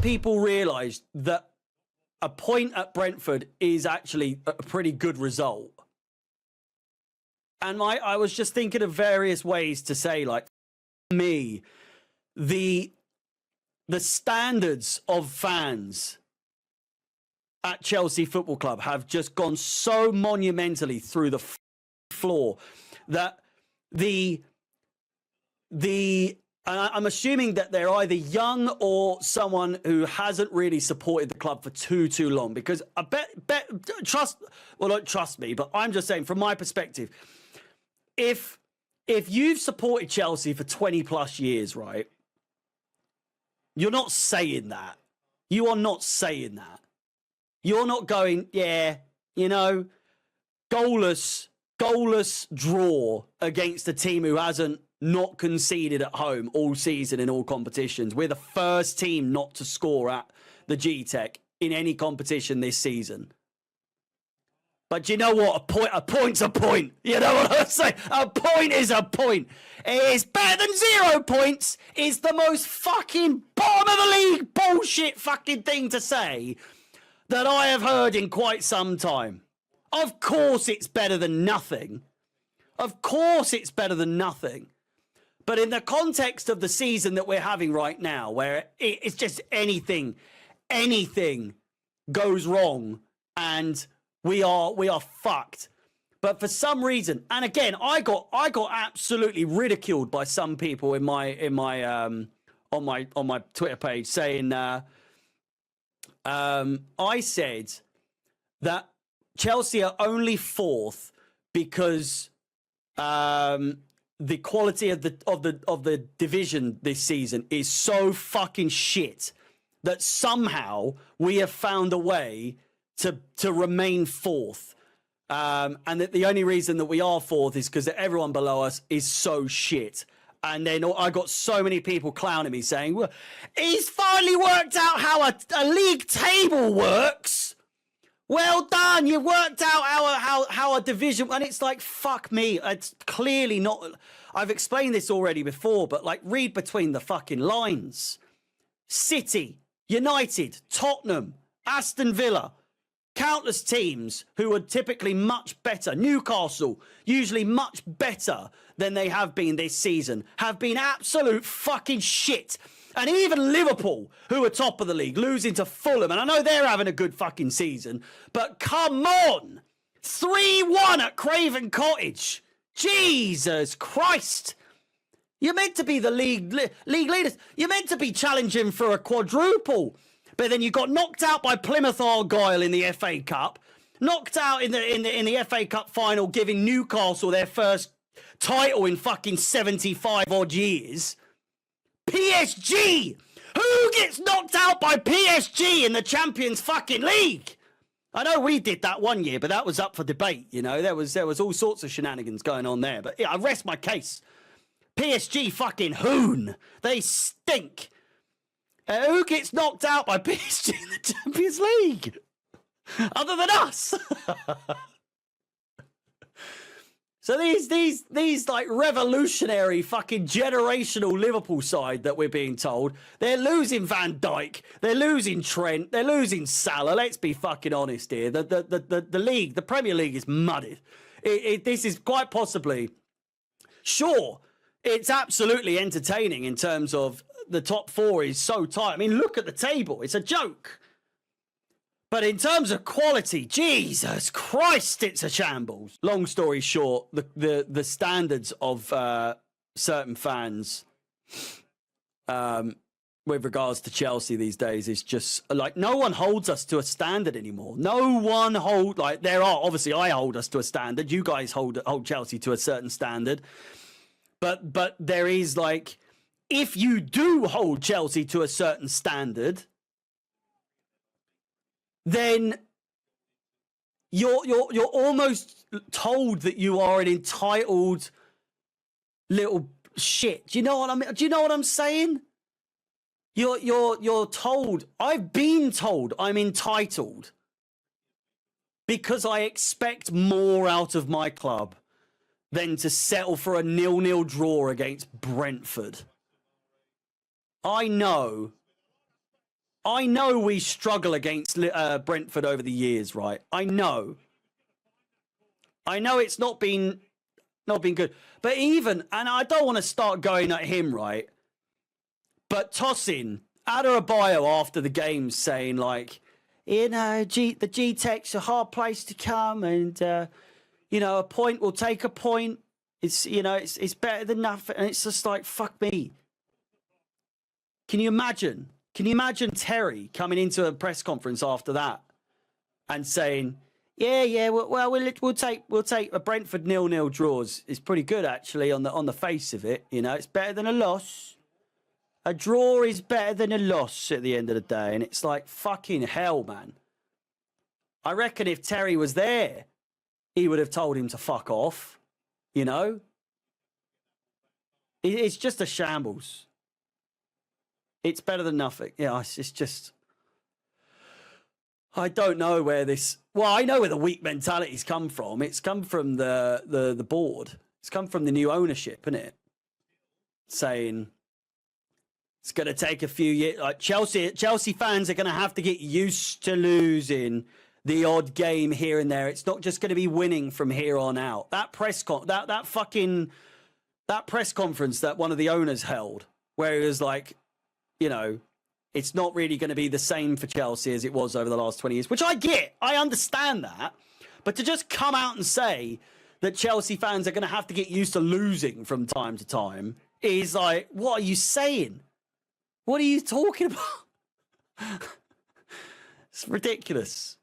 people realise that a point at Brentford is actually a pretty good result. And I was just thinking of various ways to say, like, me, the standards of fans at Chelsea Football Club have just gone so monumentally through the floor that I'm assuming that they're either young or someone who hasn't really supported the club for too long. Because I don't trust me, but I'm just saying from my perspective, if you've supported Chelsea for 20 plus years, right? You're not saying that. You are not saying that. You're not going, yeah, you know, goalless draw against a team who hasn't not conceded at home all season in all competitions. We're the first team not to score at the G-Tech in any competition this season. But you know what? A point's a point. You know what I'm saying? A point is a point. It is better than 0 points. It's the most fucking bottom of the league bullshit fucking thing to say that I have heard in quite some time. Of course it's better than nothing. Of course it's better than nothing. But in the context of the season that we're having right now, where it's just anything goes wrong and we are fucked. But for some reason, and again, I got absolutely ridiculed by some people on my Twitter page saying I said that Chelsea are only 4th because the quality of the division this season is so fucking shit that somehow we have found a way to remain 4th. And that the only reason that we are 4th is because everyone below us is so shit. And then I got so many people clowning me saying, well, he's finally worked out how a league table works. Well done. You worked out how a division, and it's like, fuck me. It's clearly not. I've explained this already before, but like read between the fucking lines. City, United, Tottenham, Aston Villa, countless teams who are typically much better. Newcastle, usually much better than they have been this season, have been absolute fucking shit. And even Liverpool, who are top of the league, losing to Fulham. And I know they're having a good fucking season, but come on. 3-1 at Craven Cottage. Jesus Christ. You're meant to be the league leaders. You're meant to be challenging for a quadruple. But then you got knocked out by Plymouth Argyle in the FA Cup. Knocked out in the FA Cup final, giving Newcastle their first title in fucking 75 odd years. PSG! Who gets knocked out by PSG in the Champions fucking League? I know we did that one year, but that was up for debate, you know. There was all sorts of shenanigans going on there. But yeah, I rest my case. PSG fucking hoon. They stink. Who gets knocked out by PSG in the Champions League? Other than us. So these like revolutionary fucking generational Liverpool side that we're being told, they're losing Van Dijk, they're losing Trent, they're losing Salah. Let's be fucking honest here. The league, the Premier League is mudded. This is quite possibly, sure, it's absolutely entertaining in terms of the top 4 is so tight. I mean, look at the table. It's a joke. But in terms of quality, Jesus Christ, it's a shambles. Long story short, the standards of certain fans with regards to Chelsea these days is just like no one holds us to a standard anymore. No one there are obviously I hold us to a standard. You guys hold Chelsea to a certain standard, but there is like if you do hold Chelsea to a certain standard, then you're almost told that you are an entitled little shit. Do you know what I mean? Do you know what I'm saying? You're told. I've been told I'm entitled because I expect more out of my club than to settle for a 0-0 draw against Brentford. I know I know we struggle against Brentford over the years, right? I know it's not been good. But even, and I don't want to start going at him, right? But Tosin, Adarabioyo after the game saying like, you know, the G-Tech's a hard place to come, and you know, a point will take a point. It's, you know, it's better than nothing, and it's just like, fuck me. Can you imagine? Can you imagine Terry coming into a press conference after that and saying, "Yeah, well, we'll take a Brentford 0-0 draws. It's pretty good actually on the face of it. You know, it's better than a loss. A draw is better than a loss at the end of the day." And it's like, fucking hell, man. I reckon if Terry was there, he would have told him to fuck off. You know, it's just a shambles. It's better than nothing. Yeah, it's just, I don't know where this. Well, I know where the weak mentality's come from. It's come from the board. It's come from the new ownership, isn't it? Saying it's going to take a few years. Like Chelsea fans are going to have to get used to losing the odd game here and there. It's not just going to be winning from here on out. That press conference that one of the owners held, where he was like, you know, it's not really going to be the same for Chelsea as it was over the last 20 years, which I get. I understand that. But to just come out and say that Chelsea fans are going to have to get used to losing from time to time is like, what are you saying? What are you talking about? It's ridiculous.